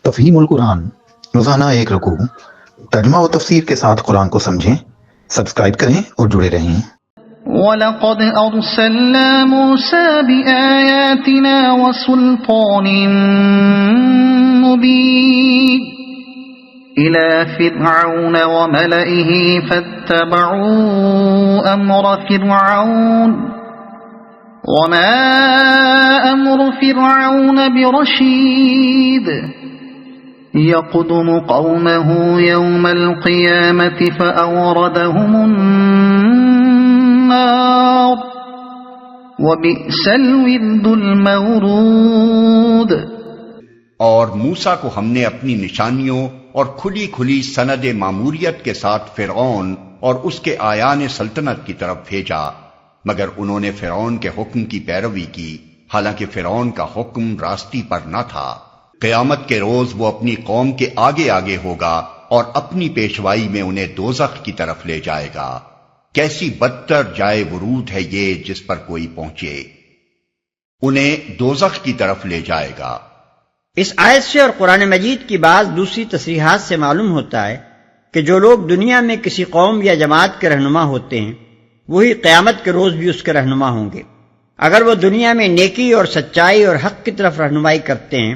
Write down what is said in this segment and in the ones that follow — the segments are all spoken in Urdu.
تفہیم القرآن، روزانہ ایک رکوع، ترجمہ و تفسیر کے ساتھ قرآن کو سمجھیں۔ سبسکرائب کریں اور جڑے رہیں۔ وَلَقَدْ أَرْسَلْنَا مُوسَى بِآيَاتِنَا وَسُلْطَانٍ مُبِينٍ إِلَى فِرْعَوْنَ وَمَلَئِهِ فَاتَّبَعُوا أَمْرَ فِرْعَوْنَ وَمَا أَمْرُ فِرْعَوْنَ بِرَشِيدٍ يَقْدُمُ قَوْمَهُ يَوْمَ الْقِيَامَةِ فَأَوْرَدَهُمُ النَّارَ وَبِئْسَ الْوِرْدُ الْمَوْرُودُ۔ اور موسیٰ کو ہم نے اپنی نشانیوں اور کھلی کھلی سند ماموریت کے ساتھ فرعون اور اس کے آیان سلطنت کی طرف بھیجا، مگر انہوں نے فرعون کے حکم کی پیروی کی، حالانکہ فرعون کا حکم راستی پر نہ تھا۔ قیامت کے روز وہ اپنی قوم کے آگے آگے ہوگا اور اپنی پیشوائی میں انہیں دوزخ کی طرف لے جائے گا۔ کیسی بدتر جائے ورود ہے یہ جس پر کوئی پہنچے، انہیں دوزخ کی طرف لے جائے گا۔ اس آیت سے اور قرآن مجید کی بعض دوسری تصریحات سے معلوم ہوتا ہے کہ جو لوگ دنیا میں کسی قوم یا جماعت کے رہنما ہوتے ہیں وہی قیامت کے روز بھی اس کے رہنما ہوں گے۔ اگر وہ دنیا میں نیکی اور سچائی اور حق کی طرف رہنمائی کرتے ہیں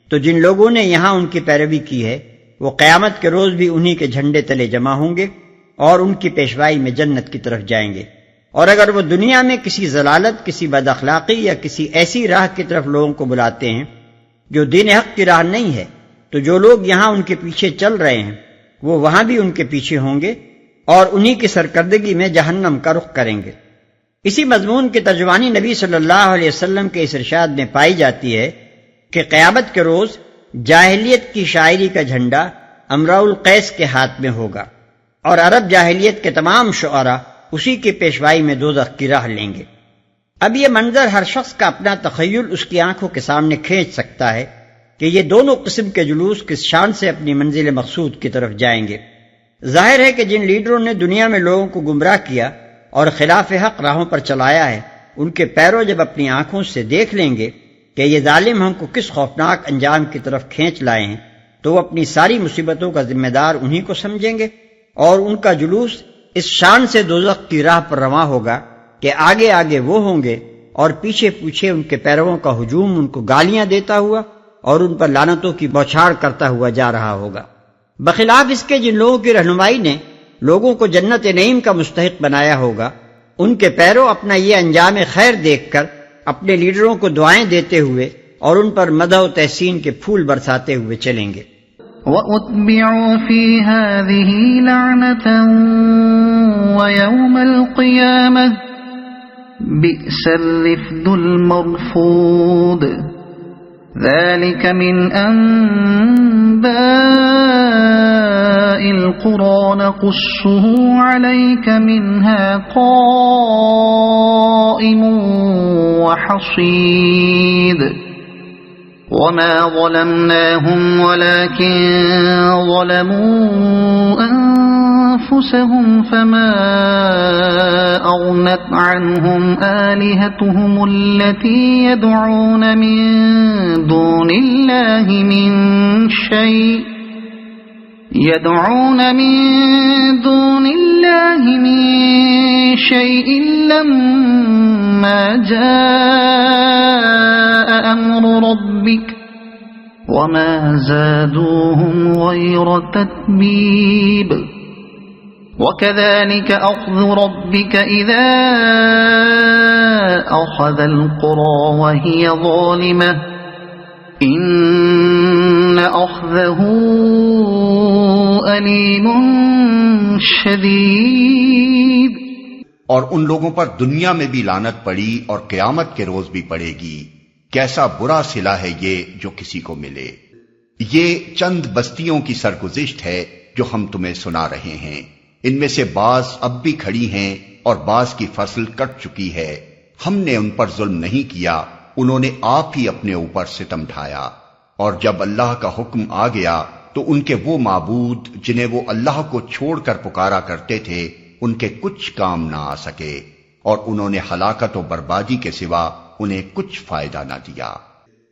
تو جن لوگوں نے یہاں ان کی پیروی کی ہے وہ قیامت کے روز بھی انہی کے جھنڈے تلے جمع ہوں گے اور ان کی پیشوائی میں جنت کی طرف جائیں گے۔ اور اگر وہ دنیا میں کسی ضلالت، کسی بد اخلاقی یا کسی ایسی راہ کی طرف لوگوں کو بلاتے ہیں جو دین حق کی راہ نہیں ہے تو جو لوگ یہاں ان کے پیچھے چل رہے ہیں وہ وہاں بھی ان کے پیچھے ہوں گے اور انہی کی سرکردگی میں جہنم کا رخ کریں گے۔ اسی مضمون کی ترجمانی نبی صلی اللہ علیہ وسلم کے اس ارشاد میں پائی جاتی ہے کہ قیامت کے روز جاہلیت کی شاعری کا جھنڈا امراء القیس کے ہاتھ میں ہوگا اور عرب جاہلیت کے تمام شعراء اسی کی پیشوائی میں دوزخ کی راہ لیں گے۔ اب یہ منظر ہر شخص کا اپنا تخیل اس کی آنکھوں کے سامنے کھینچ سکتا ہے کہ یہ دونوں قسم کے جلوس کس شان سے اپنی منزل مقصود کی طرف جائیں گے۔ ظاہر ہے کہ جن لیڈروں نے دنیا میں لوگوں کو گمراہ کیا اور خلاف حق راہوں پر چلایا ہے ان کے پیرو جب اپنی آنکھوں سے دیکھ لیں گے کہ یہ ظالم ہم کو کس خوفناک انجام کی طرف کھینچ لائے ہیں تو وہ اپنی ساری مصیبتوں کا ذمہ دار انہی کو سمجھیں گے اور ان کا جلوس اس شان سے دوزخ کی راہ پر رواں ہوگا کہ آگے آگے وہ ہوں گے اور پیچھے پیچھے ان کے پیرووں کا ہجوم ان کو گالیاں دیتا ہوا اور ان پر لعنتوں کی بوچھاڑ کرتا ہوا جا رہا ہوگا۔ بخلاف اس کے جن لوگوں کی رہنمائی نے لوگوں کو جنت نعیم کا مستحق بنایا ہوگا ان کے پیرو اپنا یہ انجام خیر دیکھ کر اپنے لیڈروں کو دعائیں دیتے ہوئے اور ان پر مدح و تحسین کے پھول برساتے ہوئے چلیں گے۔ وَأُتْبِعُوا فِي هَذِهِ لَعْنَةً وَيَوْمَ الْقِيَامَةِ بِئْسَ الرِّفْدُ الْمَرْفُودُ ذَلِكَ مِنْ أَنْبَاءِ الْقُرَى نَقُصُّهُ عَلَيْكَ مِنْهَا قَائِمٌ وَحَصِيدٌ وَمَا ظَلَمْنَاهُمْ وَلَكِنْ ظَلَمُوا أَنفُسَهُمْ فَمَا أَغْنَتْ عَنْهُمْ آلِهَتُهُمُ الَّتِي يَدْعُونَ مِن دُونِ اللَّهِ مِن شَيْءٍ لَّمَّا جَاءَ أَمْرُ رَبِّكَ وَمَا زَادُوهُمْ غَيْرَ تَتْبِيبٍ وَكَذَلِكَ أَخْذُ رَبِّكَ إِذَا أَخَذَ الْقُرَى وَهِيَ ظَالِمَةٌ إِنَّ أَخْذَهُ أَلِيمٌ شَدِيدٌ۔ اور ان لوگوں پر دنیا میں بھی لعنت پڑی اور قیامت کے روز بھی پڑے گی۔ کیسا برا صلہ ہے یہ جو کسی کو ملے۔ یہ چند بستیوں کی سرگزشت ہے جو ہم تمہیں سنا رہے ہیں، ان میں سے بعض اب بھی کھڑی ہیں اور بعض کی فصل کٹ چکی ہے۔ ہم نے ان پر ظلم نہیں کیا، انہوں نے آپ ہی اپنے اوپر ستم ڈھایا۔ اور جب اللہ کا حکم آ گیا تو ان کے وہ معبود جنہیں وہ اللہ کو چھوڑ کر پکارا کرتے تھے ان کے کچھ کام نہ آ سکے اور انہوں نے ہلاکت و بربادی کے سوا انہیں کچھ فائدہ نہ دیا۔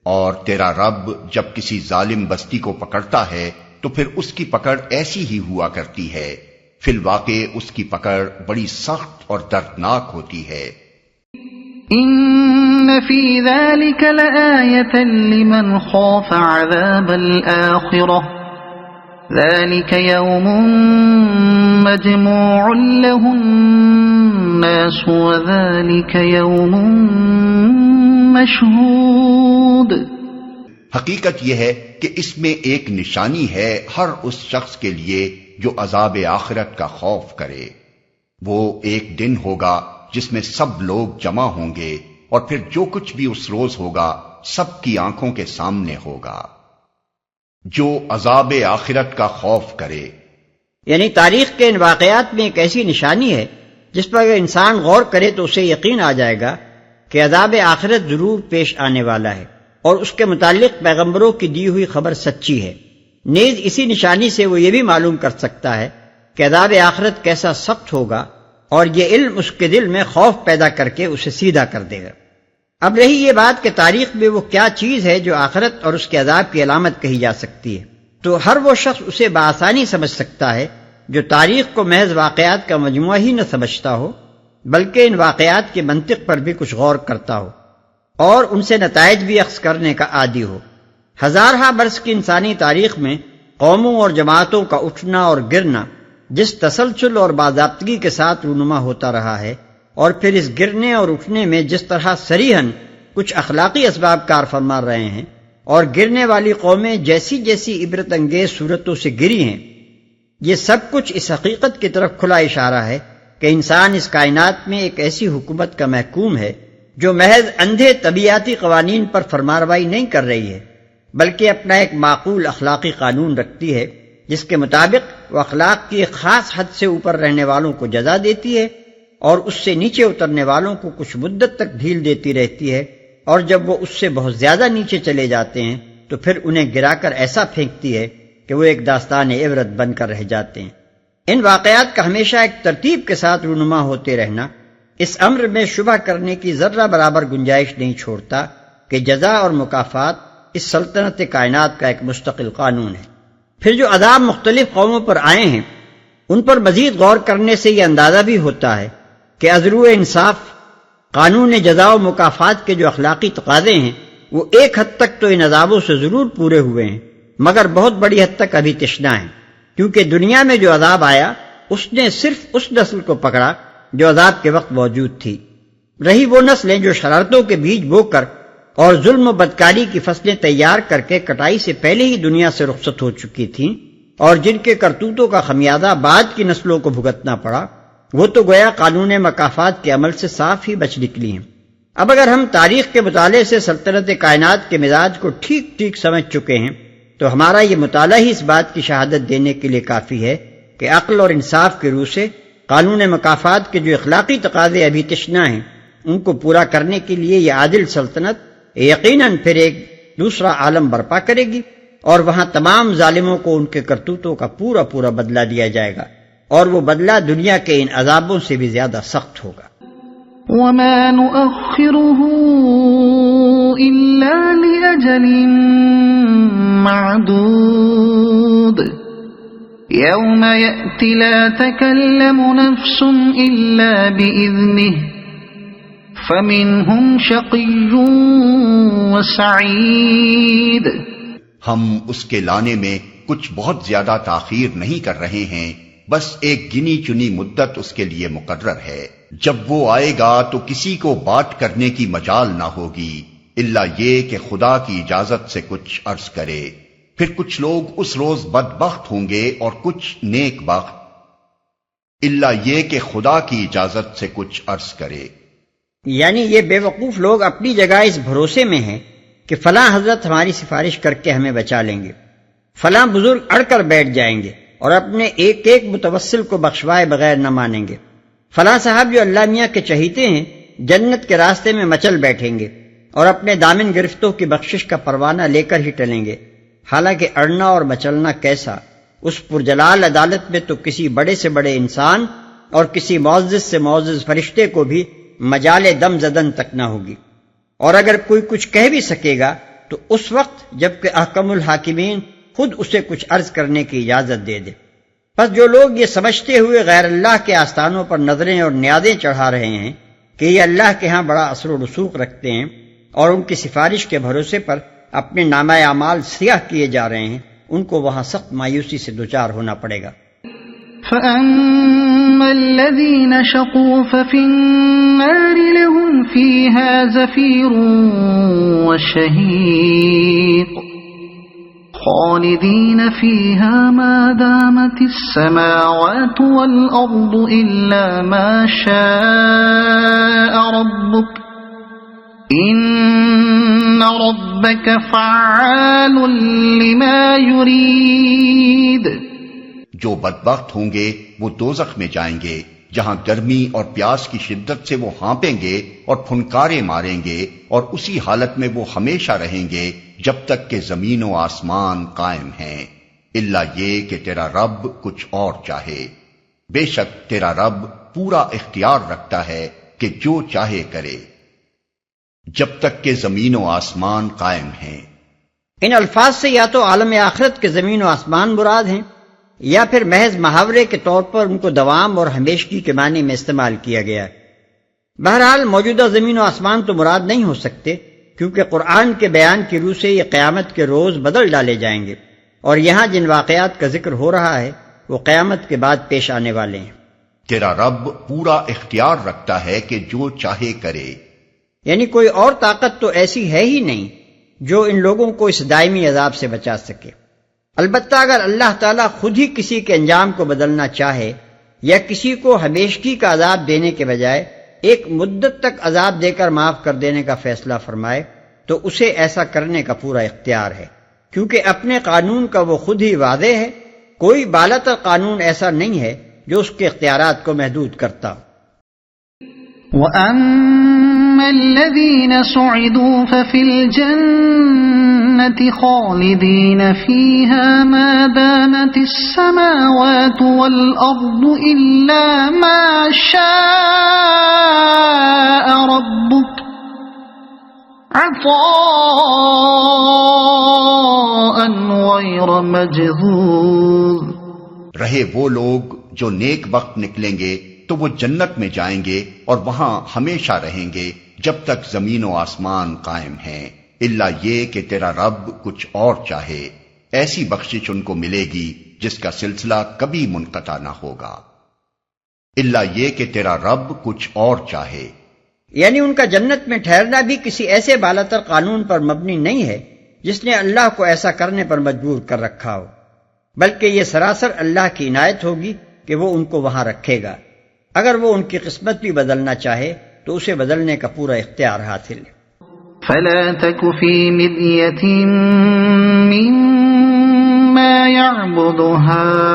اور تیرا رب جب کسی ظالم بستی کو پکڑتا ہے تو پھر اس کی پکڑ ایسی ہی ہوا کرتی ہے، فی الواقع اس کی پکڑ بڑی سخت اور دردناک ہوتی ہے۔ ان فی ذلک لآیۃ لمن خاف عذاب الآخرہ ذلک یوم مجموع له الناس وذلک یوم مشہود۔ حقیقت یہ ہے کہ اس میں ایک نشانی ہے ہر اس شخص کے لیے جو عذاب آخرت کا خوف کرے۔ وہ ایک دن ہوگا جس میں سب لوگ جمع ہوں گے اور پھر جو کچھ بھی اس روز ہوگا سب کی آنکھوں کے سامنے ہوگا۔ جو عذاب آخرت کا خوف کرے، یعنی تاریخ کے ان واقعات میں ایک ایسی نشانی ہے جس پر اگر انسان غور کرے تو اسے یقین آ جائے گا کہ عذاب آخرت ضرور پیش آنے والا ہے اور اس کے متعلق پیغمبروں کی دی ہوئی خبر سچی ہے۔ نیز اسی نشانی سے وہ یہ بھی معلوم کر سکتا ہے کہ عذاب آخرت کیسا سخت ہوگا، اور یہ علم اس کے دل میں خوف پیدا کر کے اسے سیدھا کر دے گا۔ اب رہی یہ بات کہ تاریخ میں وہ کیا چیز ہے جو آخرت اور اس کے عذاب کی علامت کہی جا سکتی ہے، تو ہر وہ شخص اسے بآسانی سمجھ سکتا ہے جو تاریخ کو محض واقعات کا مجموعہ ہی نہ سمجھتا ہو بلکہ ان واقعات کے منطق پر بھی کچھ غور کرتا ہو اور ان سے نتائج بھی اخذ کرنے کا عادی ہو۔ ہزارہا برس کی انسانی تاریخ میں قوموں اور جماعتوں کا اٹھنا اور گرنا جس تسلسل اور باضابطگی کے ساتھ رونما ہوتا رہا ہے، اور پھر اس گرنے اور اٹھنے میں جس طرح صریحاً کچھ اخلاقی اسباب کار فرما رہے ہیں، اور گرنے والی قومیں جیسی جیسی عبرت انگیز صورتوں سے گری ہیں، یہ سب کچھ اس حقیقت کی طرف کھلا اشارہ ہے کہ انسان اس کائنات میں ایک ایسی حکومت کا محکوم ہے جو محض اندھے طبیعتی قوانین پر فرمانروائی نہیں کر رہی ہے بلکہ اپنا ایک معقول اخلاقی قانون رکھتی ہے جس کے مطابق وہ اخلاق کی ایک خاص حد سے اوپر رہنے والوں کو جزا دیتی ہے اور اس سے نیچے اترنے والوں کو کچھ مدت تک ڈھیل دیتی رہتی ہے، اور جب وہ اس سے بہت زیادہ نیچے چلے جاتے ہیں تو پھر انہیں گرا کر ایسا پھینکتی ہے کہ وہ ایک داستان عبرت بن کر رہ جاتے ہیں۔ ان واقعات کا ہمیشہ ایک ترتیب کے ساتھ رونما ہوتے رہنا اس امر میں شبہ کرنے کی ذرہ برابر گنجائش نہیں چھوڑتا کہ جزا اور مکافات اس سلطنت کائنات کا ایک مستقل قانون ہے۔ پھر جو عذاب مختلف قوموں پر آئے ہیں ان پر مزید غور کرنے سے یہ اندازہ بھی ہوتا ہے کہ عزرو انصاف قانون جزا و مکافات کے جو اخلاقی تقاضے ہیں وہ ایک حد تک تو ان عذابوں سے ضرور پورے ہوئے ہیں، مگر بہت بڑی حد تک ابھی تشنا ہیں، کیونکہ دنیا میں جو عذاب آیا اس نے صرف اس نسل کو پکڑا جو عذاب کے وقت موجود تھی۔ رہی وہ نسلیں جو شرارتوں کے بیج بو کر اور ظلم و بدکاری کی فصلیں تیار کر کے کٹائی سے پہلے ہی دنیا سے رخصت ہو چکی تھیں اور جن کے کرتوتوں کا خمیازہ بعد کی نسلوں کو بھگتنا پڑا، وہ تو گویا قانون مکافات کے عمل سے صاف ہی بچ نکلی ہیں۔ اب اگر ہم تاریخ کے مطالعے سے سلطنت کائنات کے مزاج کو ٹھیک ٹھیک سمجھ چکے ہیں تو ہمارا یہ مطالعہ ہی اس بات کی شہادت دینے کے لیے کافی ہے کہ عقل اور انصاف کی روح سے قانون مکافات کے جو اخلاقی تقاضے ابھی تشنا ہیں ان کو پورا کرنے کے لیے یہ عادل سلطنت یقیناً پھر ایک دوسرا عالم برپا کرے گی، اور وہاں تمام ظالموں کو ان کے کرتوتوں کا پورا پورا بدلہ دیا جائے گا، اور وہ بدلہ دنیا کے ان عذابوں سے بھی زیادہ سخت ہوگا۔ وما نؤخره إلا لأجل معدود يوم يأتي لا تكلم نفس إلا بإذنه فمنهم شقي وسعيد۔ ہم اس کے لانے میں کچھ بہت زیادہ تاخیر نہیں کر رہے ہیں، بس ایک گنی چنی مدت اس کے لیے مقرر ہے۔ جب وہ آئے گا تو کسی کو بات کرنے کی مجال نہ ہوگی الا یہ کہ خدا کی اجازت سے کچھ عرض کرے۔ پھر کچھ لوگ اس روز بدبخت ہوں گے اور کچھ نیک بخت، الا یہ کہ خدا کی اجازت سے کچھ عرض کرے۔ یعنی یہ بے وقوف لوگ اپنی جگہ اس بھروسے میں ہیں کہ فلاں حضرت ہماری سفارش کر کے ہمیں بچا لیں گے، فلاں بزرگ اڑ کر بیٹھ جائیں گے اور اپنے ایک ایک متوسل کو بخشوائے بغیر نہ مانیں گے، فلاں صاحب جو اللہ میاں کے چہیتے ہیں جنت کے راستے میں مچل بیٹھیں گے اور اپنے دامن گرفتوں کی بخشش کا پروانہ لے کر ہی ٹلیں گے۔ حالانکہ اڑنا اور مچلنا کیسا، اس پرجلال عدالت میں تو کسی بڑے سے بڑے انسان اور کسی معزز سے معزز فرشتے کو بھی مجال دم زدن تک نہ ہوگی، اور اگر کوئی کچھ کہہ بھی سکے گا تو اس وقت جبکہ احکم الحاکمین خود اسے کچھ عرض کرنے کی اجازت دے دے۔ پس جو لوگ یہ سمجھتے ہوئے غیر اللہ کے آستانوں پر نظریں اور نیازیں چڑھا رہے ہیں کہ یہ اللہ کے ہاں بڑا اثر و رسوخ رکھتے ہیں اور ان کی سفارش کے بھروسے پر اپنے نامہ اعمال سیاہ کیے جا رہے ہیں، ان کو وہاں سخت مایوسی سے دوچار ہونا پڑے گا۔ فَأَمَّا الَّذِينَ شَقُوا فَفِي النَّارِ لَهُمْ فِيهَا زَفِيرٌ وَشَهِيقٌ خَالِدِينَ فِيهَا مَا دَامَتِ السَّمَاوَاتُ وَالْأَرْضُ إِلَّا مَا شَاءَ رَبُّكَ إِنَّ رَبَّكَ فَعَّالٌ لِمَا يُرِيدُ۔ جو بدبخت ہوں گے وہ دوزخ میں جائیں گے، جہاں گرمی اور پیاس کی شدت سے وہ ہانپیں گے اور پھنکارے ماریں گے، اور اسی حالت میں وہ ہمیشہ رہیں گے جب تک کہ زمین و آسمان قائم ہیں، الا یہ کہ تیرا رب کچھ اور چاہے۔ بے شک تیرا رب پورا اختیار رکھتا ہے کہ جو چاہے کرے، جب تک کہ زمین و آسمان قائم ہیں۔ ان الفاظ سے یا تو عالم آخرت کے زمین و آسمان مراد ہیں، یا پھر محض محاورے کے طور پر ان کو دوام اور ہمیشگی کے معنی میں استعمال کیا گیا ہے۔ بہرحال موجودہ زمین و آسمان تو مراد نہیں ہو سکتے، کیونکہ قرآن کے بیان کی روح سے یہ قیامت کے روز بدل ڈالے جائیں گے، اور یہاں جن واقعات کا ذکر ہو رہا ہے وہ قیامت کے بعد پیش آنے والے ہیں۔ تیرا رب پورا اختیار رکھتا ہے کہ جو چاہے کرے، یعنی کوئی اور طاقت تو ایسی ہے ہی نہیں جو ان لوگوں کو اس دائمی عذاب سے بچا سکے۔ البتہ اگر اللہ تعالیٰ خود ہی کسی کے انجام کو بدلنا چاہے یا کسی کو ہمیشگی کا عذاب دینے کے بجائے ایک مدت تک عذاب دے کر معاف کر دینے کا فیصلہ فرمائے تو اسے ایسا کرنے کا پورا اختیار ہے، کیونکہ اپنے قانون کا وہ خود ہی واضح ہے، کوئی بالاتر قانون ایسا نہیں ہے جو اس کے اختیارات کو محدود کرتا ہو۔ وَأَمَّا الَّذِينَ سُعِدُوا فَفِي الْجَنَّةِ خَالِدِينَ فِيهَا مَا دَامَتِ السَّمَاوَاتُ وَالْأَرْضُ إِلَّا مَا شَاءَ رَبُّكَ عَطَاءً غَيْرَ مَجْذُوذٍ۔ رہے وہ لوگ جو نیک وقت نکلیں گے تو وہ جنت میں جائیں گے اور وہاں ہمیشہ رہیں گے جب تک زمین و آسمان قائم ہیں، الا یہ کہ تیرا رب کچھ اور چاہے، ایسی بخشش ان کو ملے گی جس کا سلسلہ کبھی منقطع نہ ہوگا۔ الا یہ کہ تیرا رب کچھ اور چاہے، یعنی ان کا جنت میں ٹھہرنا بھی کسی ایسے بالاتر قانون پر مبنی نہیں ہے جس نے اللہ کو ایسا کرنے پر مجبور کر رکھا ہو، بلکہ یہ سراسر اللہ کی عنایت ہوگی کہ وہ ان کو وہاں رکھے گا۔ اگر وہ ان کی قسمت بھی بدلنا چاہے تو اسے بدلنے کا پورا اختیار حاصل ہے۔ فَلَا تَكُ فِي مِرْيَةٍ مِّمَّا يَعْبُدُ هَٰؤُلَاءِ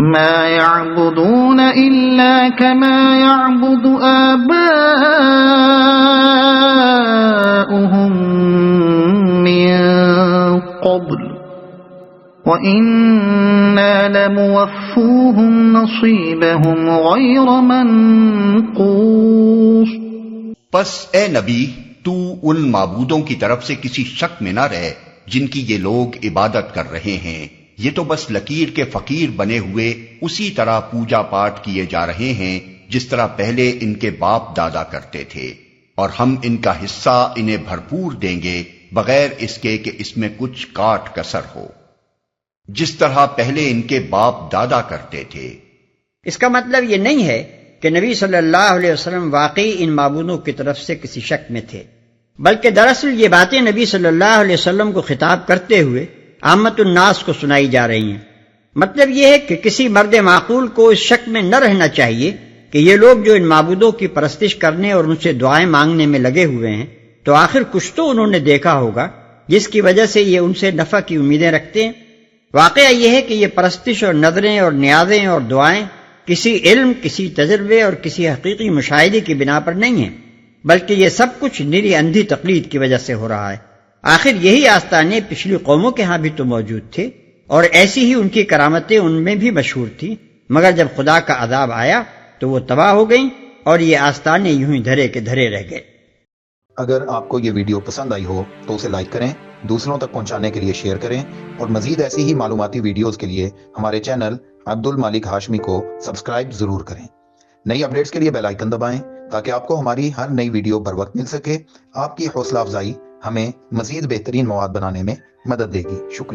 مَا يَعْبُدُونَ إِلَّا كَمَا يَعْبُدُ آبَاؤُهُم مِّن قَبْلُ وَإِنَّا لَمُوَفُّوهُمْ نَصِيبَهُمْ غَيْرَ مَنقُوصٍ۔ پس اے نبی تو ان معبودوں کی طرف سے کسی شک میں نہ رہ جن کی یہ لوگ عبادت کر رہے ہیں، یہ تو بس لکیر کے فقیر بنے ہوئے اسی طرح پوجا پاٹ کیے جا رہے ہیں جس طرح پہلے ان کے باپ دادا کرتے تھے، اور ہم ان کا حصہ انہیں بھرپور دیں گے بغیر اس کے کہ اس میں کچھ کاٹ کسر ہو، جس طرح پہلے ان کے باپ دادا کرتے تھے۔ اس کا مطلب یہ نہیں ہے کہ نبی صلی اللہ علیہ وسلم واقعی ان معبودوں کی طرف سے کسی شک میں تھے، بلکہ دراصل یہ باتیں نبی صلی اللہ علیہ وسلم کو خطاب کرتے ہوئے عامت الناس کو سنائی جا رہی ہیں۔ مطلب یہ ہے کہ کسی مرد معقول کو اس شک میں نہ رہنا چاہیے کہ یہ لوگ جو ان معبودوں کی پرستش کرنے اور ان سے دعائیں مانگنے میں لگے ہوئے ہیں تو آخر کچھ تو انہوں نے دیکھا ہوگا جس کی وجہ سے یہ ان سے نفع کی امیدیں رکھتے ہیں۔ واقعہ یہ ہے کہ یہ پرستش اور نظریں اور نیازیں اور دعائیں کسی علم، کسی تجربے اور کسی حقیقی مشاہدے کی بنا پر نہیں ہیں، بلکہ یہ سب کچھ نری اندھی تقلید کی وجہ سے ہو رہا ہے۔ آخر یہی آستانے پچھلی قوموں کے ہاں بھی تو موجود تھے اور ایسی ہی ان کی کرامتیں ان میں بھی مشہور تھیں، مگر جب خدا کا عذاب آیا تو وہ تباہ ہو گئیں اور یہ آستانے یوں ہی دھرے کے دھرے رہ گئے۔ اگر آپ کو یہ ویڈیو پسند آئی ہو تو اسے لائک کریں، دوسروں تک پہنچانے کے لیے شیئر کریں، اور مزید ایسی ہی معلوماتی ویڈیوز کے لیے ہمارے چینل عبد المالک ہاشمی کو سبسکرائب ضرور کریں۔ نئی اپڈیٹس کے لیے بیل آئیکن دبائیں تاکہ آپ کو ہماری ہر نئی ویڈیو بر وقت مل سکے۔ آپ کی حوصلہ افزائی ہمیں مزید بہترین مواد بنانے میں مدد دے گی۔ شکریہ۔